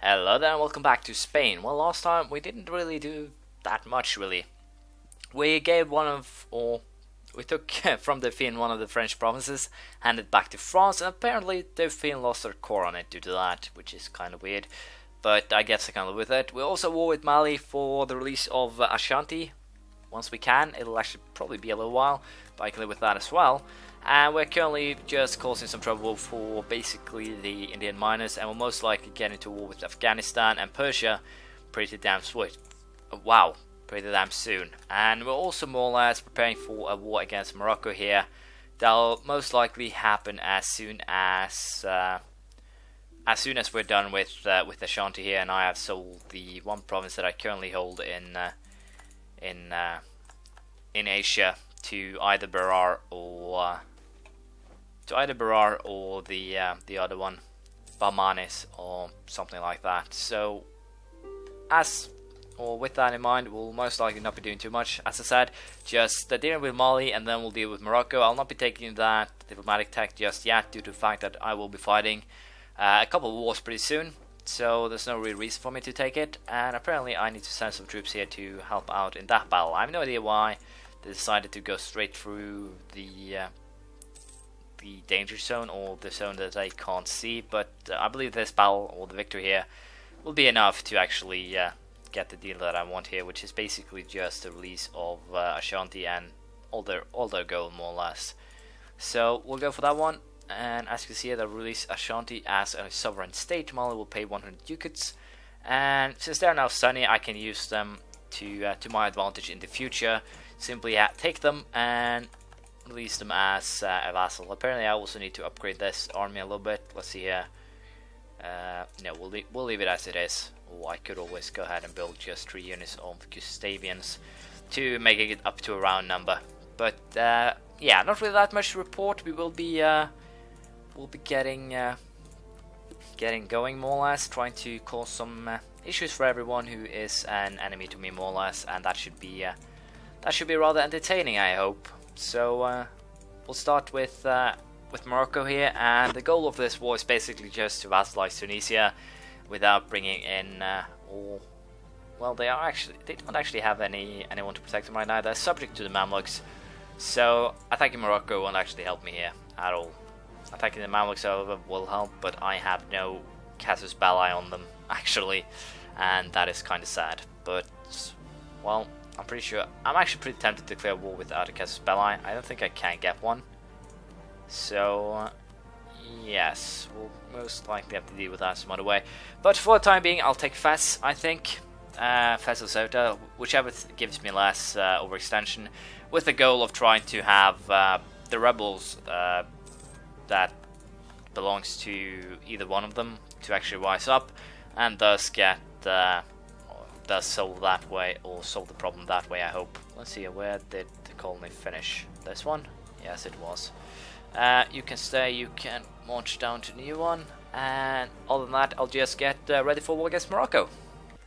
Hello there and welcome back to Spain. Well, last time we didn't really do that much, really. We gave we took from Dauphine one of the French provinces, handed back to France, and apparently Dauphine lost their core on it due to that, which is kind of weird. But I guess I can live with it. We also war with Mali for the release of Ashanti. Once we can, it'll actually probably be a little while, but I can live with that as well. And we're currently just causing some trouble for basically the Indian miners, and we'll most likely get into war with Afghanistan and Persia pretty damn soon. And we're also more or less preparing for a war against Morocco here. That'll most likely happen as soon as we're done with Ashanti here, and I have sold the one province that I currently hold in Asia to either Berar or the other one, Bamanis or something like that. So with that in mind, we'll most likely not be doing too much. As I said, just dealing with Mali, and then we'll deal with Morocco. I'll not be taking that diplomatic tack just yet, due to the fact that I will be fighting a couple of wars pretty soon. So there's no real reason for me to take it, and apparently I need to send some troops here to help out in that battle. I have no idea why they decided to go straight through the danger zone, or the zone that I can't see, but I believe this battle, or the victory here, will be enough to actually get the deal that I want here, which is basically just the release of Ashanti and all their goal, more or less. So we'll go for that one, and as you can see, they'll release Ashanti as a sovereign state. Mali will pay 100 ducats, and since they're now sunny, I can use them to my advantage in the future. Simply take them and release them as a vassal. Apparently I also need to upgrade this army a little bit. Let's see here. No, we'll leave it as it is. Oh, I could always go ahead and build just 3 units of Gustavians to make it up to a round number. But yeah, not really that much to report. We will be getting going, more or less, trying to cause some issues for everyone who is an enemy to me, more or less, and that should be rather entertaining, I hope. So we'll start with Morocco here, and the goal of this war is basically just to vassalize Tunisia without bringing in well, they don't actually have anyone to protect them right now. They're subject to the Mamluks, so attacking Morocco won't actually help me here at all. Attacking the Mamluks, however, will help, but I have no casus belli on them actually, and that is kind of sad. But well, I'm actually pretty tempted to declare war without a casus belli. I don't think I can get one. So yes, we'll most likely have to deal with that some other way. But for the time being, I'll take Fez, I think. Fez or Ceuta, whichever gives me less overextension, with the goal of trying to have the rebels that belongs to either one of them to actually rise up, and thus get solve that way, or solve the problem that way, I hope. Let's see, where did the colony finish? This one? Yes, it was. You can stay, you can march down to the new one, and other than that, I'll just get ready for war against Morocco.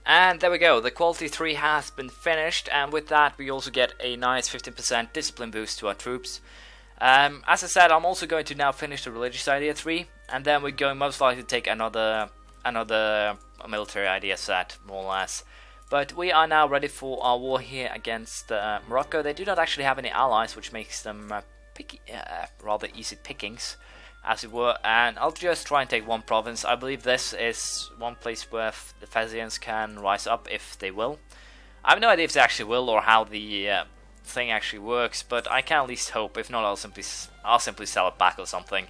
And there we go, the quality 3 has been finished, and with that we also get a nice 15% discipline boost to our troops. As I said, I'm also going to now finish the religious idea 3, and then we're going most likely to take another military idea set, more or less. But we are now ready for our war here against Morocco. They do not actually have any allies, which makes them rather easy pickings, as it were. And I'll just try and take one province. I believe this is one place where the Fezians can rise up if they will. I have no idea if they actually will, or how the thing actually works, but I can at least hope. If not, I'll simply sell it back or something.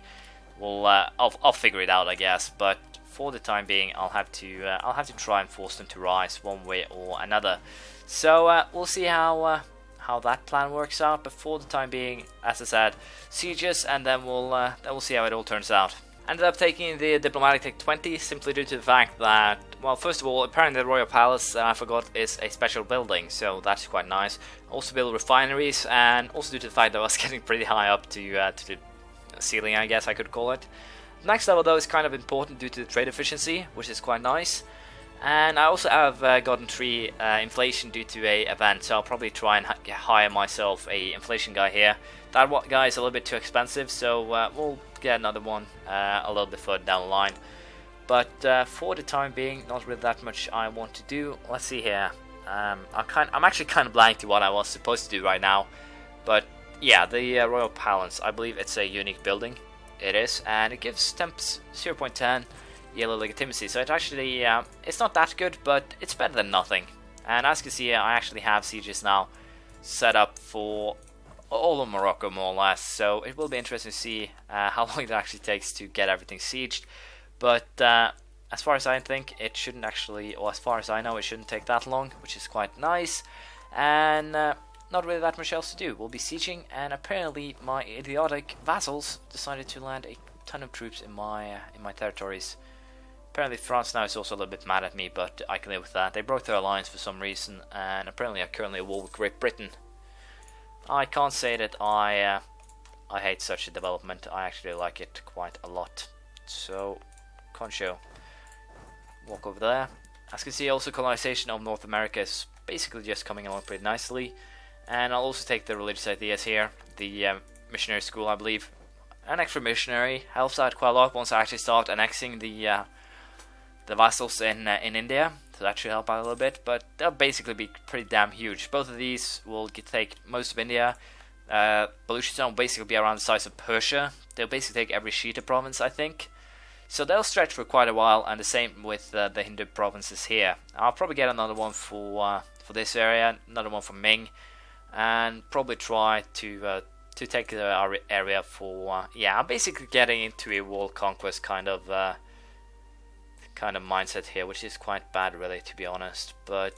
I'll figure it out, I guess. But for the time being, I'll have to try and force them to rise one way or another. So we'll see how that plan works out. But for the time being, as I said, sieges, and then we'll see how it all turns out. Ended up taking the diplomatic tech 20 simply due to the fact that, well, first of all, apparently the royal palace, I forgot, is a special building, so that's quite nice. Also build refineries, and also due to the fact that I was getting pretty high up to the ceiling, I guess I could call it. Next level though is kind of important due to the trade efficiency, which is quite nice. And I also have gotten 3 inflation due to a event, so I'll probably try and hire myself a inflation guy here. That guy is a little bit too expensive, so we'll get another one a little bit further down the line. But for the time being, not really that much I want to do. Let's see here. I'm actually kind of blank to what I was supposed to do right now. But yeah, the Royal Palace, I believe it's a unique building. It is, and it gives temps 0.10 yellow legitimacy. So it actually, it's not that good, but it's better than nothing. And as you can see here, I actually have sieges now set up for all of Morocco, more or less. So it will be interesting to see how long it actually takes to get everything sieged. But as far as I think, it shouldn't actually, or as far as I know, it shouldn't take that long, which is quite nice. And not really that much else to do. We'll be sieging, and apparently my idiotic vassals decided to land a ton of troops in my territories. Apparently France now is also a little bit mad at me, but I can live with that. They broke their alliance for some reason, and apparently I'm currently at war with Great Britain. I can't say that I hate such a development. I actually like it quite a lot. So, Concho, walk over there. As you can see, also colonization of North America is basically just coming along pretty nicely. And I'll also take the religious ideas here. The missionary school, I believe. An extra missionary helps out quite a lot once I actually start annexing the vassals in India. So that should help out a little bit, but they'll basically be pretty damn huge. Both of these will take most of India. Baluchistan will basically be around the size of Persia. They'll basically take every Shita province, I think. So they'll stretch for quite a while, and the same with the Hindu provinces here. I'll probably get another one for this area, another one for Ming, and probably try to take our area for yeah. I'm basically getting into a world conquest kind of mindset here, which is quite bad, really, to be honest. But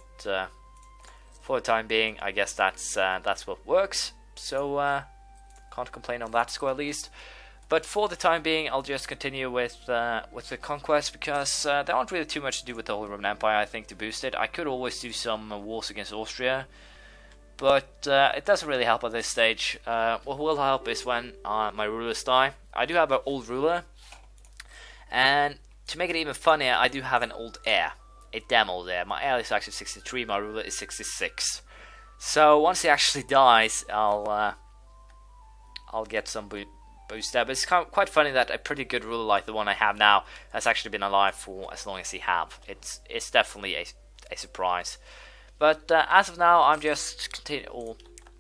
for the time being, I guess that's what works. So can't complain on that score at least. But for the time being, I'll just continue with the conquest, because there aren't really too much to do with the Holy Roman Empire, I think, to boost it. I could always do some wars against Austria, but it doesn't really help at this stage. What will help is when my rulers die. I do have an old ruler, and to make it even funnier, I do have an old heir. A damn old heir. My heir is actually 63, my ruler is 66. So once he actually dies, I'll get some boost there. But it's quite funny that a pretty good ruler like the one I have now has actually been alive for as long as he have. It's definitely a surprise. But as of now, I'm just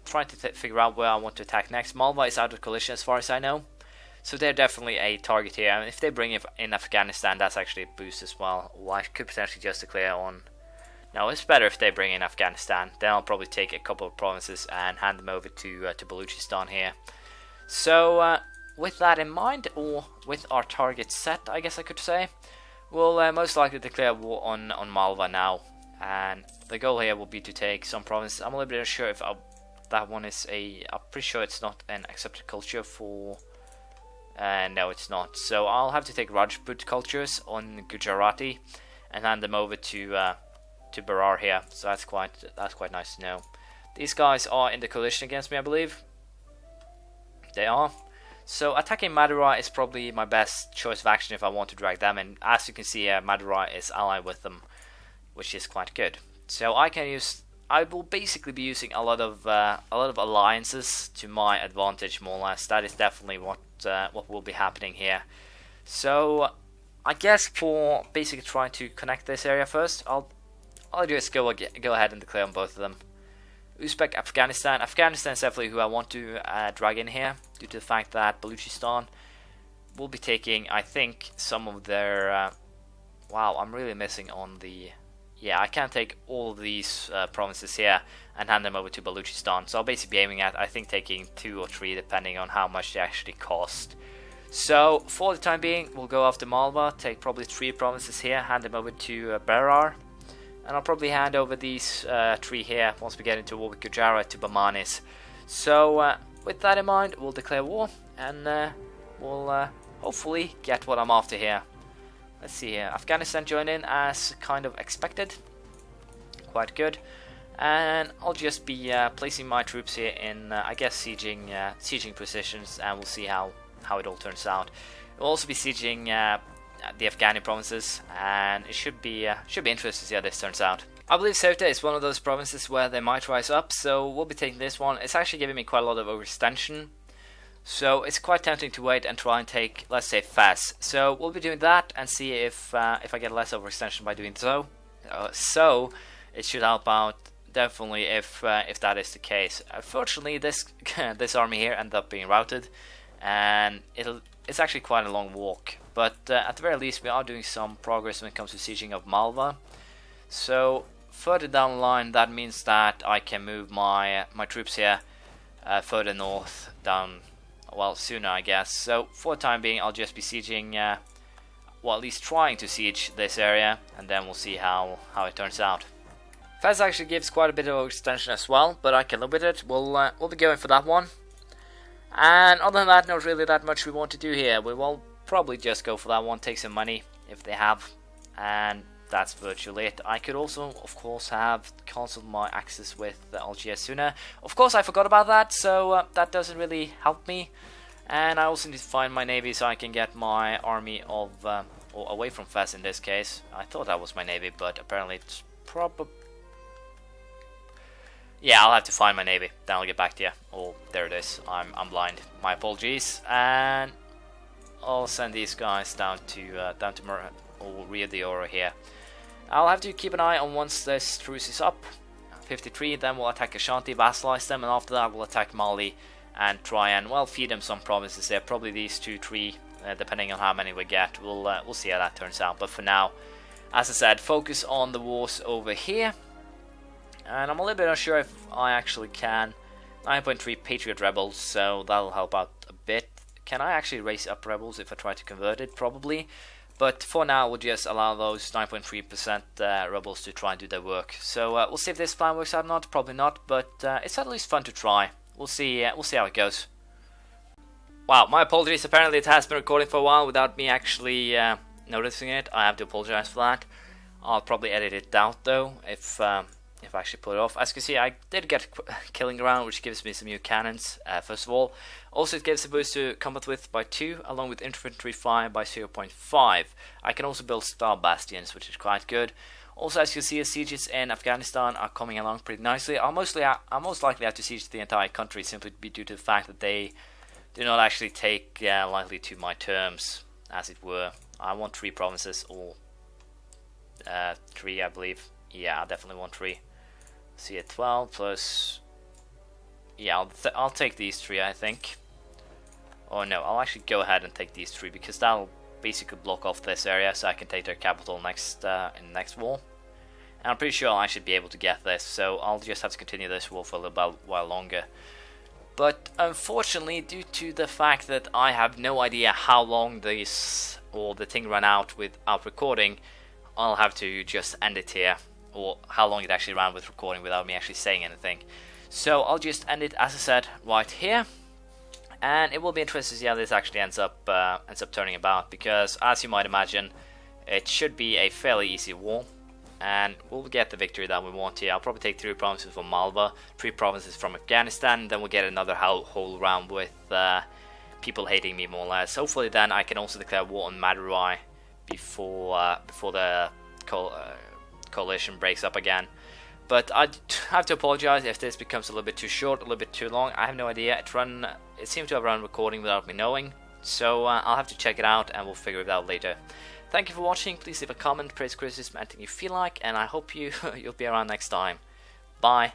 trying to figure out where I want to attack next. Malva is out of coalition as far as I know. So they're definitely a target here. I mean, if they bring in Afghanistan, that's actually a boost as well. Or I could potentially just declare on... No, it's better if they bring in Afghanistan. Then I'll probably take a couple of provinces and hand them over to Baluchistan here. So with that in mind, or with our target set, I guess I could say, we'll most likely declare war on Malva now. And the goal here will be to take some provinces. I'm a little bit unsure if that one is I'm pretty sure it's not an accepted culture for... no, it's not. So I'll have to take Rajput cultures on Gujarati and hand them over to Berar here. So that's quite nice to know. These guys are in the coalition against me, I believe. They are. So attacking Madurai is probably my best choice of action if I want to drag them. And as you can see here, Madurai is allied with them, which is quite good. So I will basically be using a lot of alliances to my advantage, more or less. That is definitely what will be happening here. So I guess for basically trying to connect this area first, I'll just go ahead and declare on both of them. Uzbek, Afghanistan. Afghanistan is definitely who I want to drag in here, due to the fact that Baluchistan will be taking, I think, some of their... wow, I'm really missing on the... Yeah, I can't take all of these provinces here and hand them over to Baluchistan. So I'll basically be aiming at, I think, taking 2 or 3, depending on how much they actually cost. So for the time being, we'll go after Malva, take probably 3 provinces here, hand them over to Berar. And I'll probably hand over these 3 here once we get into war with Gujarat to Bamanis. So with that in mind, we'll declare war, and we'll hopefully get what I'm after here. Let's see here. Afghanistan joined in as kind of expected. Quite good. And I'll just be placing my troops here in, I guess, sieging positions, and we'll see how it all turns out. We'll also be sieging the Afghani provinces, and it should be interesting to see how this turns out. I believe Ceuta is one of those provinces where they might rise up, so we'll be taking this one. It's actually giving me quite a lot of overextension, So it's quite tempting to wait and try and take, let's say, Fez. So we'll be doing that and see if I get less overextension by doing so. So it should help out definitely if that is the case. Unfortunately, this this army here ended up being routed, and it's actually quite a long walk. But at the very least, we are doing some progress when it comes to sieging of Malva. So further down the line, that means that I can move my troops here further north down. Well, sooner, I guess. So for the time being, I'll just be sieging, well, at least trying to siege this area, and then we'll see how it turns out. Fez actually gives quite a bit of extension as well, but I can live with it. We'll be going for that one. And other than that, not really that much we want to do here. We will probably just go for that one, take some money if they have, and that's virtually it. I could also, of course, have cancelled my access with Algiers sooner. Of course, I forgot about that, so that doesn't really help me. And I also need to find my navy so I can get my army of, or away from Fez in this case. I thought that was my navy, but apparently it's probably... Yeah, I'll have to find my navy. Then I'll get back to you. Oh, there it is. I'm blind. My apologies. And I'll send these guys down to Rio de Oro here. I'll have to keep an eye on once this truce is up. 53, then we'll attack Ashanti, vassalize them, and after that we'll attack Mali and try and, well, feed them some provinces there. Probably these 2, 3, depending on how many we get. We'll see how that turns out. But for now, as I said, focus on the wars over here. And I'm a little bit unsure if I actually can. 9.3 Patriot Rebels, so that'll help out a bit. Can I actually raise up Rebels if I try to convert it? Probably. But for now, we'll just allow those 9.3% rebels to try and do their work. So we'll see if this plan works out or not. Probably not, but it's at least fun to try. We'll see how it goes. Wow, my apologies. Apparently, it has been recording for a while without me actually noticing it. I have to apologize for that. I'll probably edit it out though if I actually pull it off. As you can see, I did get killing around, which gives me some new cannons, first of all. Also, it gives a boost to combat with by 2, along with infantry fire by 0.5. I can also build star bastions, which is quite good. Also, as you can see, the sieges in Afghanistan are coming along pretty nicely. I'll most likely have to siege the entire country, simply due to the fact that they do not actually take lightly to my terms, as it were. I want 3 provinces, or 3, I believe. Yeah, I definitely want 3. See, at 12 plus... Yeah, I'll take these 3, I think. Oh no, I'll actually go ahead and take these 3, because that'll basically block off this area, so I can take their capital next in the next war. And I'm pretty sure I'll actually be able to get this, so I'll just have to continue this war for a little while longer. But unfortunately, due to the fact that I have no idea how long this or the thing ran out without recording, I'll have to just end it here, or how long it actually ran with recording without me actually saying anything. So I'll just end it, as I said, right here. And it will be interesting to see how this actually ends up turning about, because as you might imagine, it should be a fairly easy war, and we'll get the victory that we want here. I'll probably take 3 provinces from Malva, 3 provinces from Afghanistan, and then we'll get another whole round with people hating me more or less. Hopefully then I can also declare war on Madurai before the coalition breaks up again. But I have to apologize if this becomes a little bit too short, a little bit too long. I have no idea. It seemed to have run recording without me knowing. So I'll have to check it out, and we'll figure it out later. Thank you for watching. Please leave a comment, praise, criticism, anything you feel like, and I hope you'll be around next time. Bye.